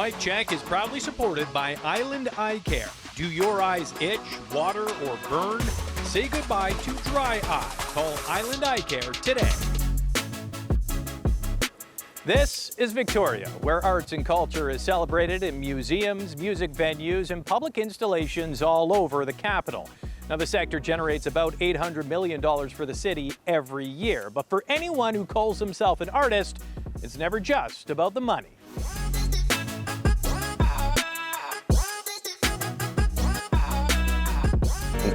MicCHEK is proudly supported by Island Eye Care. Do your eyes itch, water, or burn? Say goodbye to dry eye. Call Island Eye Care today. This is Victoria, where arts and culture is celebrated in museums, music venues, and public installations all over the capital. Now, the sector generates about $800 million for the city every year. But for anyone who calls himself an artist, it's never just about the money.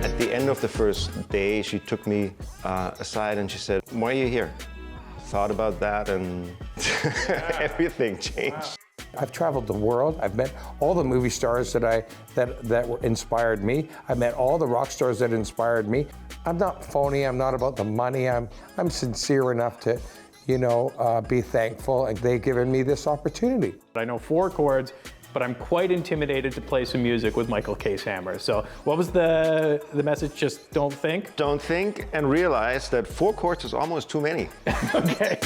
At the end of the first day, she took me aside and she said, "Why are you here?" Thought about that and everything changed. I've traveled the world. I've met all the movie stars that inspired me. I've met all the rock stars that inspired me. I'm not phony. I'm not about the money. I'm sincere enough to, be thankful, and they've given me this opportunity. I know 4 chords, but I'm quite intimidated to play some music with Michael Kaeshammer. So what was the message? Just don't think? Don't think and realize that 4 chords is almost too many. Okay.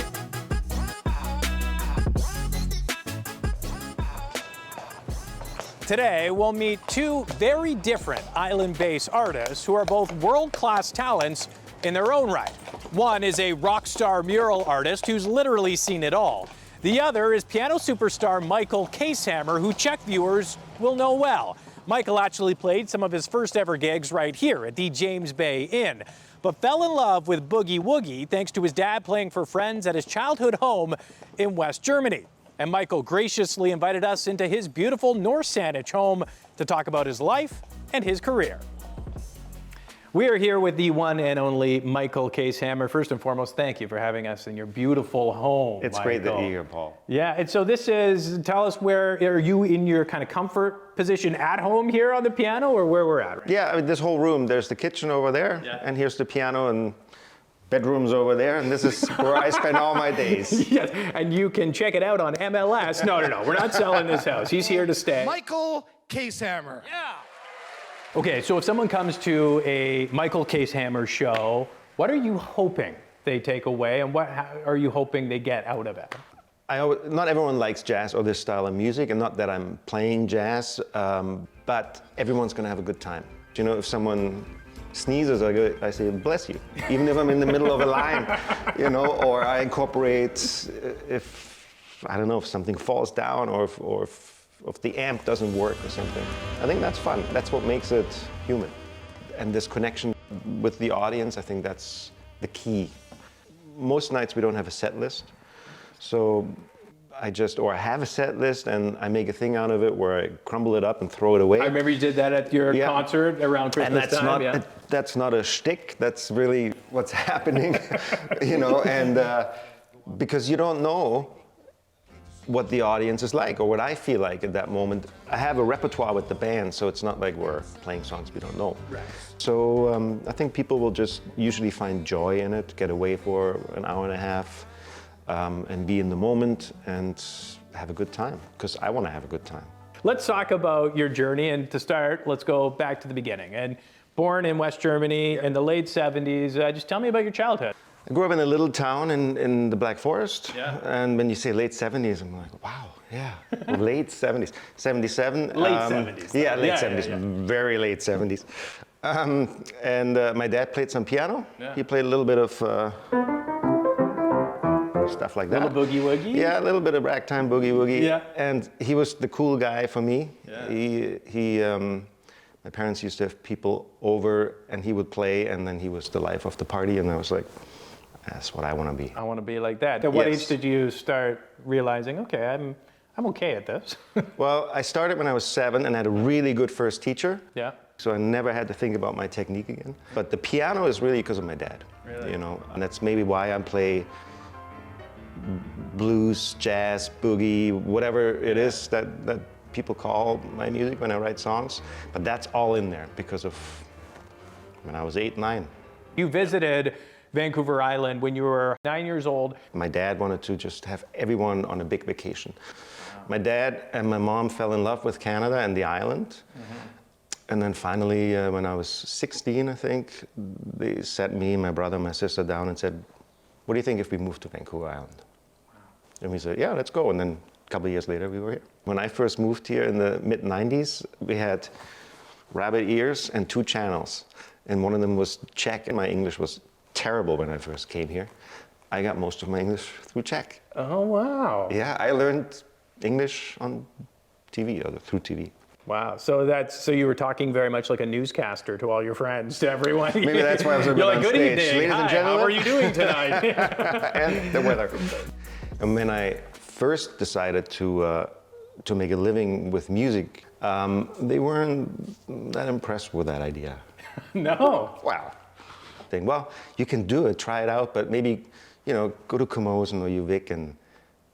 Today, we'll meet 2 very different island-based artists who are both world-class talents in their own right. One is a rock star mural artist who's literally seen it all. The other is piano superstar Michael Kaeshammer, who CHEK viewers will know well. Michael actually played some of his first ever gigs right here at the James Bay Inn, but fell in love with boogie woogie thanks to his dad playing for friends at his childhood home in West Germany. And Michael graciously invited us into his beautiful North Saanich home to talk about his life and his career. We are here with the one and only Michael Kaeshammer. First and foremost, thank you for having us in your beautiful home, It's Michael. great that you're here, Paul. Yeah, and so tell us, where are you in your kind of comfort position at home here on the piano, or where we're at right now? Yeah, I mean, this whole room, there's the kitchen over there, and here's the piano, and bedrooms over there, and this is where I spend all my days. Yes, and you can check it out on MLS. No, we're not selling this house. He's here to stay. Michael Kaeshammer. Yeah. Okay, so if someone comes to a Michael Kaeshammer show, what are you hoping they take away, and what are you hoping they get out of it? Not everyone likes jazz or this style of music, and not that I'm playing jazz, but everyone's gonna have a good time. If someone sneezes, I say, "Bless you," even if I'm in the middle of a line, or I incorporate if something falls down, or if the amp doesn't work or something. I think that's fun. That's what makes it human. And this connection with the audience, I think that's the key. Most nights we don't have a set list, so I have a set list and I make a thing out of it where I crumble it up and throw it away. I remember you did that at your concert around Christmas time. That's not a shtick, that's really what's happening, and because you don't know what the audience is like or what I feel like at that moment. I have a repertoire with the band, so it's not like we're playing songs we don't know. Right. So I think people will just usually find joy in it, get away for an hour and a half, and be in the moment and have a good time, because I want to have a good time. Let's talk about your journey, and to start, let's go back to the beginning. And born in West Germany in the late 70s, just tell me about your childhood. I grew up in a little town in the Black Forest, Yeah. and when you say late 70s, I'm like, wow, yeah, late 70s. 77. Late 70s. Yeah, late Yeah, 70s, yeah. very late 70s. And my dad played some piano. Yeah. He played a little bit of stuff like that. Little boogie woogie? Yeah, a little bit of ragtime boogie woogie. Yeah. And he was the cool guy for me. Yeah. My parents used to have people over, and he would play, and then he was the life of the party, and I was like, that's what I want to be. I want to be like that. At what Yes. age did you start realizing, okay, I'm okay at this? Well, I started when I was 7 and had a really good first teacher. Yeah. So I never had to think about my technique again. But the piano is really because of my dad. Really? And that's maybe why I play blues, jazz, boogie, whatever it is that people call my music when I write songs. But that's all in there because of when I was 8, 9. You visited Vancouver Island when you were 9 years old. My dad wanted to just have everyone on a big vacation. Wow. My dad and my mom fell in love with Canada and the island. And then finally, when I was 16, I think, they sat me, my brother, my sister down and said, what do you think if we moved to Vancouver Island? Wow. And we said, yeah, let's go. And then a couple of years later, we were here. When I first moved here in the mid-90s, we had rabbit ears and 2 channels. And one of them was CHEK, and my English was terrible when I first came here. I got most of my English through CHEK. Oh, wow. Yeah, I learned English on TV, or through TV. Wow. So you were talking very much like a newscaster to all your friends, to everyone. Maybe that's why I was a bit You're like, on good stage. evening. Ladies Hi, and gentlemen. how are you doing tonight? And the weather. And when I first decided to make a living with music, they weren't that impressed with that idea. No. Wow. Saying, well, you can do it, try it out, but maybe, go to Caseammer or UVic and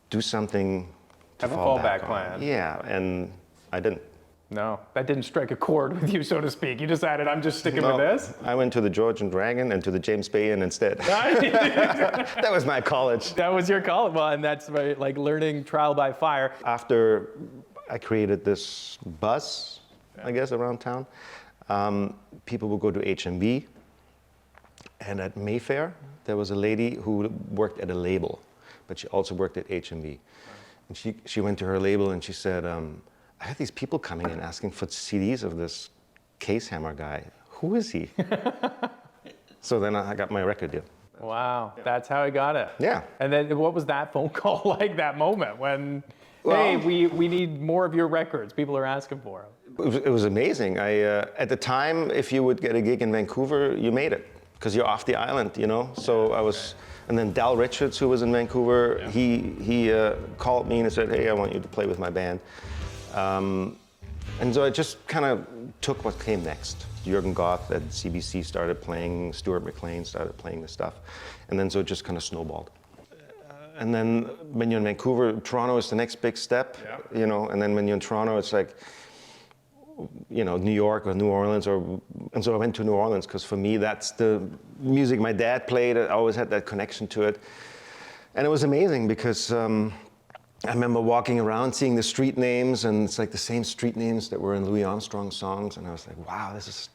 do something to Have a fall fallback back on. plan. Yeah, and I didn't. No, that didn't strike a chord with you, so to speak. You decided, I'm just sticking with this? I went to the George and Dragon and to the James Bay Inn instead. That was my college. That was your call. Well, and that's right, like learning trial by fire. After I created this buzz, I guess, around town, people would go to HMV. And at Mayfair, there was a lady who worked at a label, but she also worked at HMV. And she went to her label and she said, I had these people coming in asking for CDs of this Caseammer guy. Who is he? So then I got my record deal. Wow, that's how I got it. Yeah. And then what was that phone call like, that moment when, Well, hey, we need more of your records, people are asking for them? It was amazing. At the time, if you would get a gig in Vancouver, you made it, because you're off the island, So I was, and then Dal Richards, who was in Vancouver, he called me and said, hey, I want you to play with my band. And so I just kind of took what came next. Jürgen Goth at CBC started playing, Stuart McLean started playing this stuff. And then so it just kind of snowballed. And then when you're in Vancouver, Toronto is the next big step, and then when you're in Toronto, it's like, New York or New Orleans, and so I went to New Orleans because for me, that's the music my dad played. I always had that connection to it. And it was amazing because I remember walking around, seeing the street names, and it's like the same street names that were in Louis Armstrong songs. And I was like, wow, this is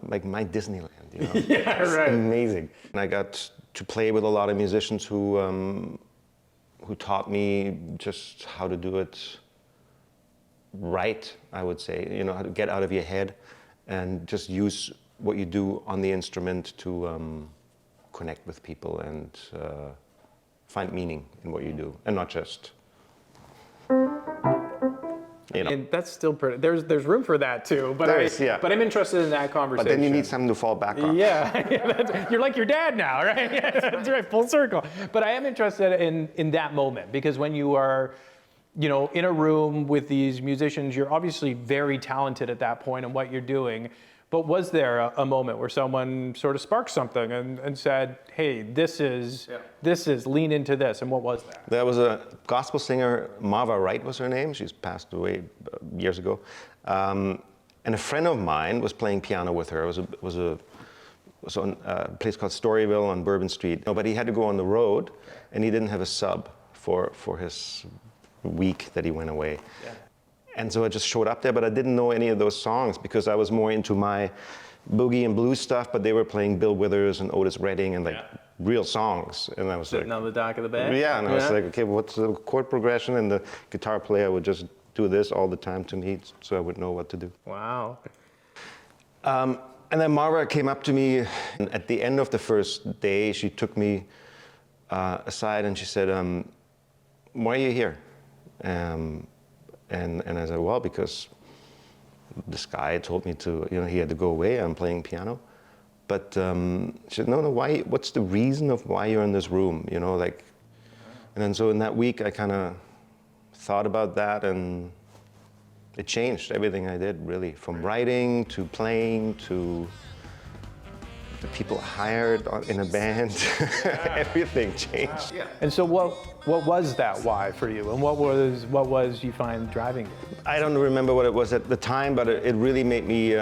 like my Disneyland, Yeah, it's right. amazing. And I got to play with a lot of musicians who taught me just how to do it right, I would say, how to get out of your head and just use what you do on the instrument to connect with people and find meaning in what you do, and not just, And that's still pretty, there's room for that too, but There is, yeah. But I'm interested in that conversation. But then you need something to fall back on. Yeah, you're like your dad now, right? Yeah, that's right, full circle. But I am interested in that moment, because when you are, in a room with these musicians, you're obviously very talented at that point in what you're doing. But was there a moment where someone sort of sparked something and said, hey, this is, lean into this, and what was that? There was a gospel singer, Marva Wright was her name. She's passed away years ago. And a friend of mine was playing piano with her. It was on a place called Storyville on Bourbon Street. But he had to go on the road, and he didn't have a sub for his week that he went away. Yeah. And so I just showed up there, but I didn't know any of those songs because I was more into my boogie and blues stuff, but they were playing Bill Withers and Otis Redding and real songs. And I was Sitting on the dock of the bay? Yeah, and I was like, okay, what's the chord progression? And the guitar player would just do this all the time to me, so I would know what to do. Wow. And then Marva came up to me, and at the end of the first day, she took me aside and she said, why are you here? And I said, well, because this guy told me to, he had to go away. I'm playing piano. But she said, no, why? What's the reason of why you're in this room? And then so in that week, I kind of thought about that, and it changed everything I did, really, from writing to playing to the people hired in a band. Everything changed. And so what was that why for you, and what was you find driving you? I don't remember what it was at the time, but it really made me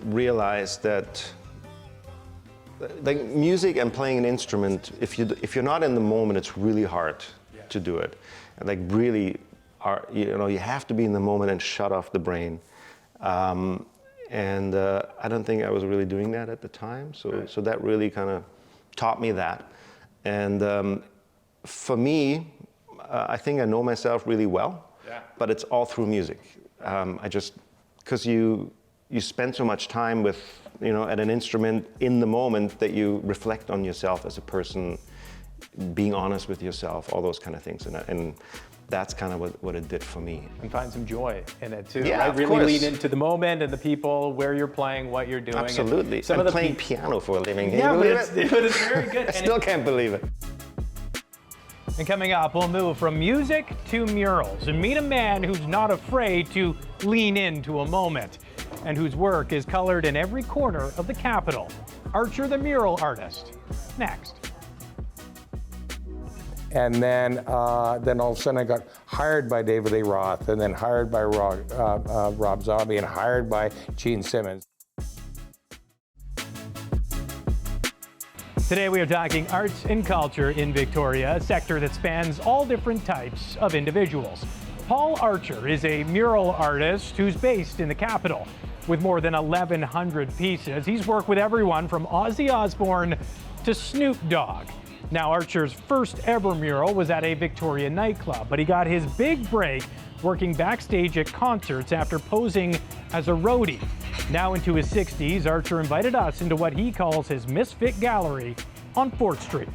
realize that like music and playing an instrument, if you're not in the moment, it's really hard to do it. And like really, you have to be in the moment and shut off the brain. And I don't think I was really doing that at the time. So that really kind of taught me that. And for me, I think I know myself really well. but it's all through music. Because you spend so much time with, at an instrument in the moment that you reflect on yourself as a person, being honest with yourself, all those kind of things. And that's kind of what it did for me. And find some joy in it too. Yeah, right? of Really course. lean into the moment and the people, where you're playing, what you're doing. Absolutely. And some I'm of the playing piano for a living. Can Yeah, you but believe it? it's very good. I still can't believe it. And coming up, we'll move from music to murals and meet a man who's not afraid to lean into a moment and whose work is colored in every corner of the capital. Archer the mural artist. Next. And then all of a sudden I got hired by David Lee Roth, and then hired by Rob Zombie, and hired by Gene Simmons. Today we are talking arts and culture in Victoria, a sector that spans all different types of individuals. Paul Archer is a mural artist who's based in the capital. With more than 1,100 pieces, he's worked with everyone from Ozzy Osborne to Snoop Dogg. Now, Archer's first ever mural was at a Victoria nightclub, but he got his big break working backstage at concerts after posing as a roadie. Now into his 60s, Archer invited us into what he calls his Misfit Gallery on 4th Street.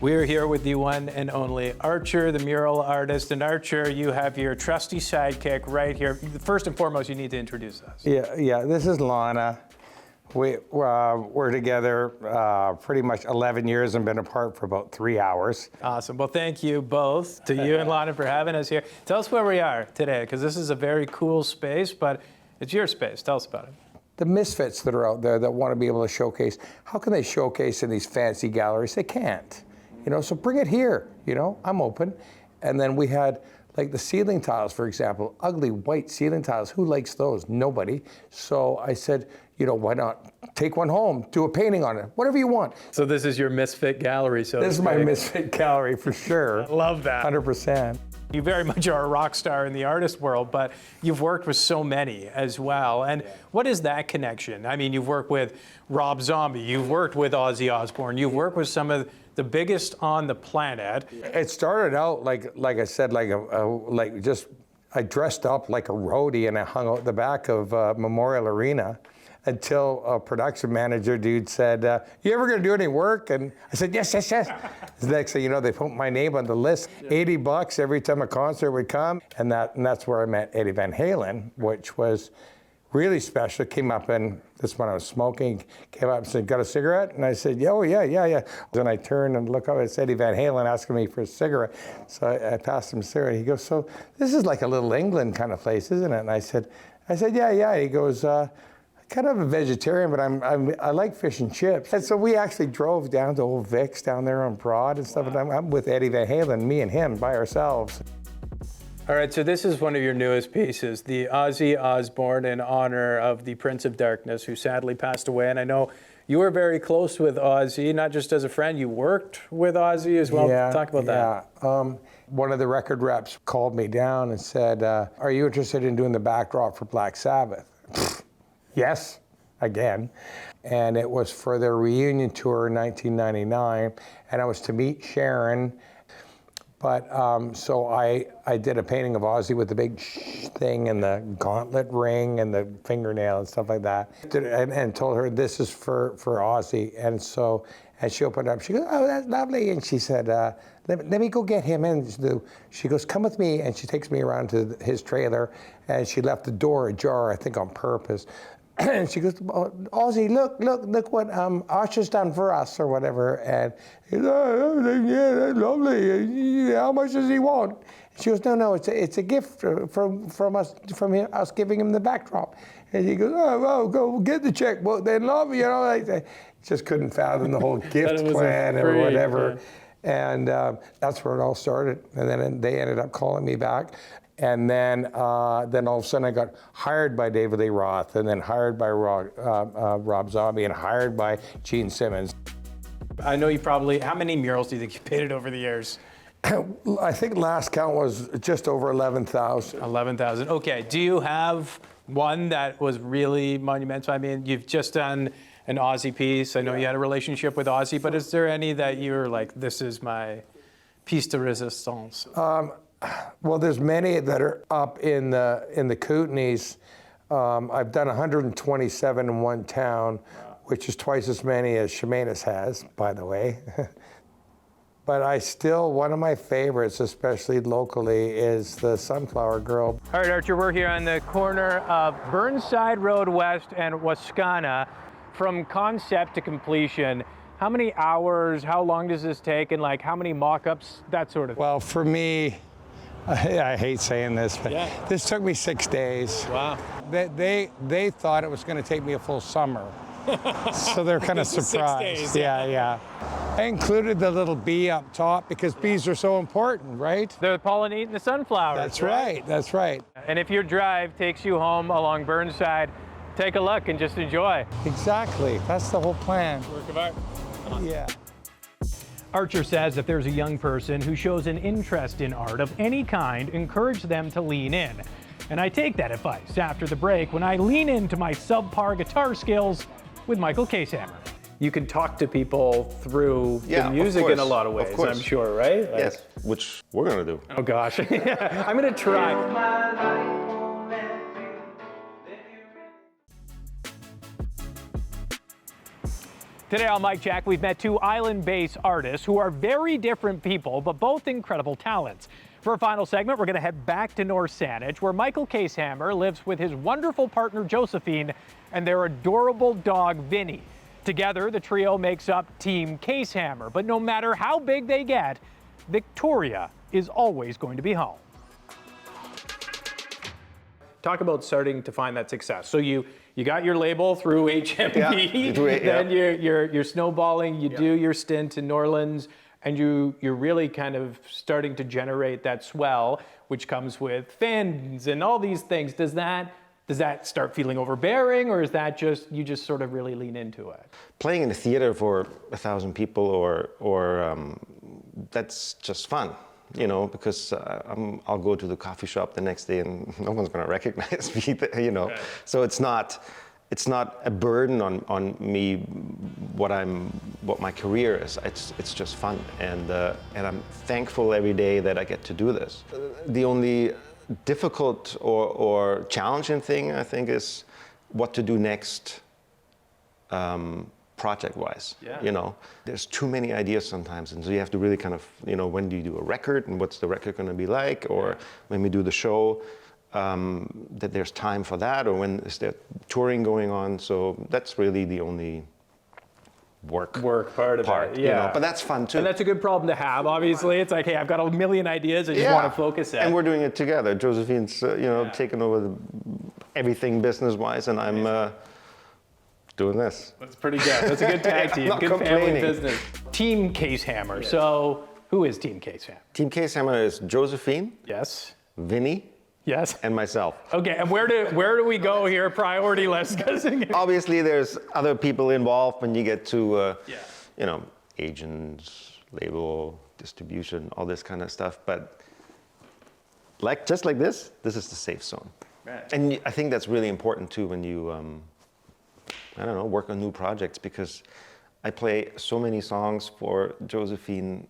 We're here with the one and only Archer, the mural artist. And Archer, you have your trusty sidekick right here. First and foremost, you need to introduce us. Yeah, this is Lana. We're together pretty much 11 years and been apart for about 3 hours. Awesome. Well, thank you both, to you and Lana, for having us here. Tell us where we are today, because this is a very cool space, but it's your space. Tell us about it. The misfits that are out there that want to be able to showcase, how can they showcase in these fancy galleries? They can't, so bring it here, I'm open. And then we had like the ceiling tiles, for example, ugly white ceiling tiles. Who likes those? Nobody. So I said, why not take one home, do a painting on it, whatever you want. So this is your Misfit Gallery, so This is my Misfit Gallery for sure. I love that. 100%. You very much are a rock star in the artist world, but you've worked with so many as well. And what is that connection? I mean, you've worked with Rob Zombie, you've worked with Ozzy Osborne, you've worked with some of the biggest on the planet. It started out like I said, I dressed up like a roadie and I hung out the back of Memorial Arena until a production manager dude said, you ever gonna do any work? And I said, yes. The next thing you know, they put my name on the list, $80 every time a concert would come. And that's where I met Eddie Van Halen, which was really special. Came up and this when I was smoking, came up and said, got a cigarette? And I said, yeah. Then I turned and look up, it's Eddie Van Halen asking me for a cigarette. So I passed him a cigarette. He goes, so this is like a little England kind of place, isn't it? And I said, yeah. He goes, kind of a vegetarian, but I like fish and chips. And so we actually drove down to Old Vic's down there on Broad and stuff. Wow. And I'm with Eddie Van Halen, me and him by ourselves. All right, so this is one of your newest pieces, the Ozzy Osborne in honor of the Prince of Darkness, who sadly passed away. And I know you were very close with Ozzy, not just as a friend, you worked with Ozzy as well. Yeah, Talk about that. One of the record reps called me down and said, are you interested in doing the backdrop for Black Sabbath? Yes, again. And it was for their reunion tour in 1999, and I was to meet Sharon. But so I did a painting of Ozzy with the big thing and the gauntlet ring and the fingernail and stuff like that, and told her this is for Ozzy. And so as she opened up, she goes, oh, that's lovely. And she said, let me go get him in. She goes, come with me. And she takes me around to his trailer, and she left the door ajar, I think on purpose. And she goes, oh, Ozzy, look what Usher's done for us or whatever. And he goes, oh, yeah, that's lovely. How much does he want? And she goes, no, it's a gift from us giving him the backdrop. And he goes, oh, go get the checkbook then, love, just couldn't fathom the whole gift plan or whatever. Yeah. And that's where it all started. And then they ended up calling me back. And then all of a sudden I got hired by David Lee Roth, and then hired by Rob Zombie, and hired by Gene Simmons. I know you probably, how many murals do you think you painted over the years? I think last count was just over 11,000. 11,000, okay. Do you have one that was really monumental? I mean, you've just done an Ozzy piece. I know you had a relationship with Ozzy, but is there any that you're like, this is my piece de resistance? Well, there's many that are up in the Kootenays. I've done 127 in one town, which is twice as many as Chemainus has, by the way. But one of my favorites, especially locally, is the Sunflower Girl. All right, Archer, we're here on the corner of Burnside Road West and Wascana. From concept to completion, how many hours, how long does this take, and like how many mock-ups, that sort of thing? Well, for me, I hate saying this, but this took me 6 days. Wow. They thought it was going to take me a full summer. So they're kind of surprised. 6 days. Yeah. I included the little bee up top because bees are so important, right? They're pollinating the sunflowers. That's right. And if your drive takes you home along Burnside, take a look and just enjoy. Exactly. That's the whole plan. Work of art. Yeah. Archer says if there's a young person who shows an interest in art of any kind, encourage them to lean in. And I take that advice after the break when I lean into my subpar guitar skills with Michael Kaeshammer. You can talk to people through the music in a lot of ways, I'm sure, right? Yes, which we're going to do. Oh gosh, I'm going to try. Today on MicCHEK, we've met two island-based artists who are very different people, but both incredible talents. For our final segment, we're going to head back to North Saanich, where Michael Kaeshammer lives with his wonderful partner Josephine and their adorable dog Vinny. Together, the trio makes up Team Caseammer, but no matter how big they get, Victoria is always going to be home. Talk about starting to find that success. So you got your label through HMB, then you're snowballing, you do your stint in New Orleans, and you're really kind of starting to generate that swell, which comes with fans and all these things. Does that start feeling overbearing, or is that just you just sort of really lean into it? Playing in a theater for 1,000 people, or that's just fun, you know, because I'll go to the coffee shop the next day and no one's going to recognize me, you know. Right. So it's not a burden on me what my career is. It's just fun, and I'm thankful every day that I get to do this. The only difficult or challenging thing, I think, is what to do next, project-wise. Yeah. You know, there's too many ideas sometimes, and so you have to really kind of, you know, when do you do a record, and what's the record going to be like, or when we do the show, that there's time for that, or when is there touring going on. So that's really the only work part of it, you know, but that's fun too. And that's a good problem to have, obviously. It's like, hey, I've got a million ideas, I just want to focus it. And we're doing it together. Josephine's, taking over everything business-wise, and I'm doing this. That's pretty good. That's a good tag team, good family business. Team Caseammer. Yes. So who is Team Caseammer? Team Caseammer is Josephine. Yes. Vinny. Yes. And myself. Okay, and where do we go here, priority list? Obviously, there's other people involved when you get to, agents, label, distribution, all this kind of stuff. But just like this is the safe zone. Right. And I think that's really important too when you, work on new projects, because I play so many songs for Josephine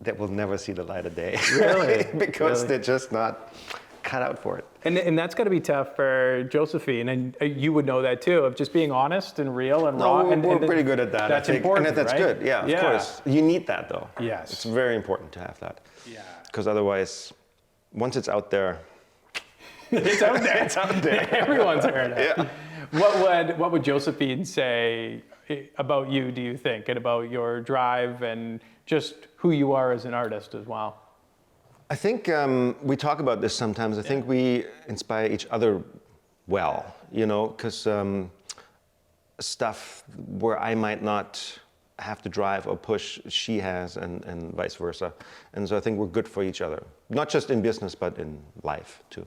that will never see the light of day. Really? Because they're just not cut out for it. And that's got to be tough for Josephine, and you would know that too, of just being honest and real and raw. We're pretty good at that. That's important, and that's good, of course. You need that though. Yes. It's very important to have that. Yeah. Because otherwise, once it's out there, it's out there. It's out there. Everyone's heard it. Yeah. What would Josephine say about you, do you think, and about your drive and just who you are as an artist as well? I think we talk about this sometimes. I think we inspire each other well, because stuff where I might not have to drive or push, she has, and vice versa. And so I think we're good for each other, not just in business, but in life too.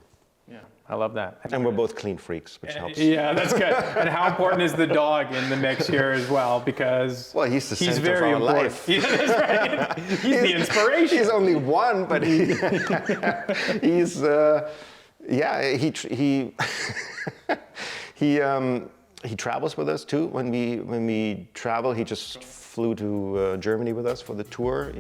Yeah, I love that. And we're both clean freaks, which helps. Yeah, that's good. And how important is the dog in the mix here as well? Because he's the center of our life. That's right. He's the inspiration. He's only one, but he's he travels with us too. When we travel, he just flew to Germany with us for the tour.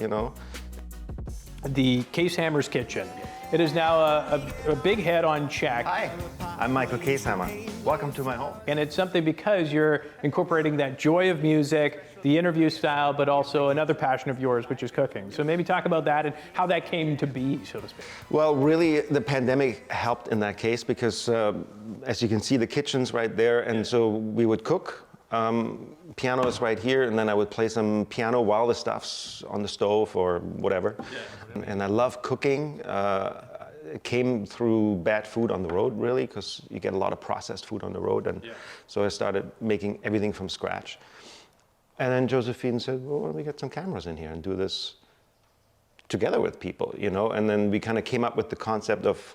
the Caseammer's Kitchen. It is now a big hit on CHEK. Hi, I'm Michael Kaeshammer. Welcome to my home. And it's something because you're incorporating that joy of music, the interview style, but also another passion of yours, which is cooking. So maybe talk about that and how that came to be, so to speak. Well, really, the pandemic helped in that case because, as you can see, the kitchen's right there, and so we would cook. Piano is right here, and then I would play some piano while the stuff's on the stove or whatever. Yeah. And I love cooking. It came through bad food on the road, really, because you get a lot of processed food on the road, and so I started making everything from scratch. And then Josephine said, well, why don't we get some cameras in here and do this together with people, you know? And then we kind of came up with the concept of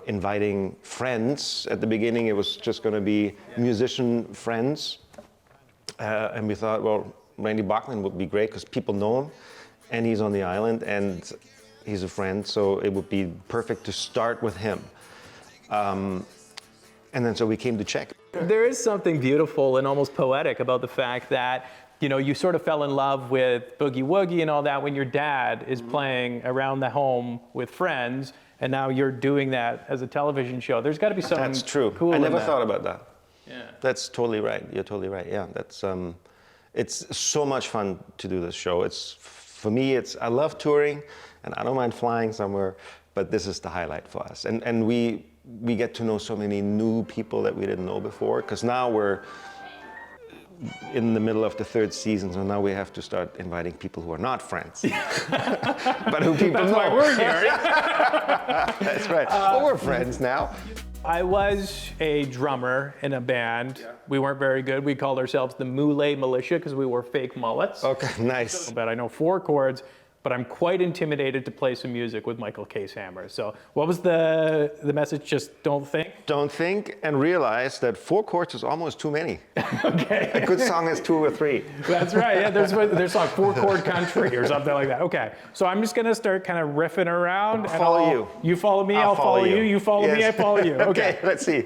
inviting friends. At the beginning, it was just going to be musician friends. And we thought, well, Randy Bachman would be great because people know him, and he's on the island, and he's a friend, so it would be perfect to start with him. And then so we came to CHEK. There is something beautiful and almost poetic about the fact that, you know, you sort of fell in love with boogie woogie and all that when your dad is playing around the home with friends, and now you're doing that as a television show. There's got to be something That's true. cool I in never that. thought about that. Yeah. That's totally right. You're totally right. Yeah, that's it's so much fun to do this show. It's for me. I love touring, and I don't mind flying somewhere, but this is the highlight for us. And we get to know so many new people that we didn't know before, because now we're in the middle of the third season, so now we have to start inviting people who are not friends, but who people know. That's why we're here. That's right. Well, we're friends now. I was a drummer in a band. Yeah. We weren't very good. We called ourselves the Moulet Militia because we wore fake mullets. Okay, nice. But I know 4 chords, but I'm quite intimidated to play some music with Michael Kaeshammer. So what was the message? Just don't think? Don't think and realize that 4 chords is almost too many. Okay. A good song is 2 or 3. That's right. Yeah, there's like 4-chord country or something like that. Okay. So I'm just gonna start kind of riffing around. Follow you. You follow me, I'll follow you. You follow me, I follow you. Okay, let's see.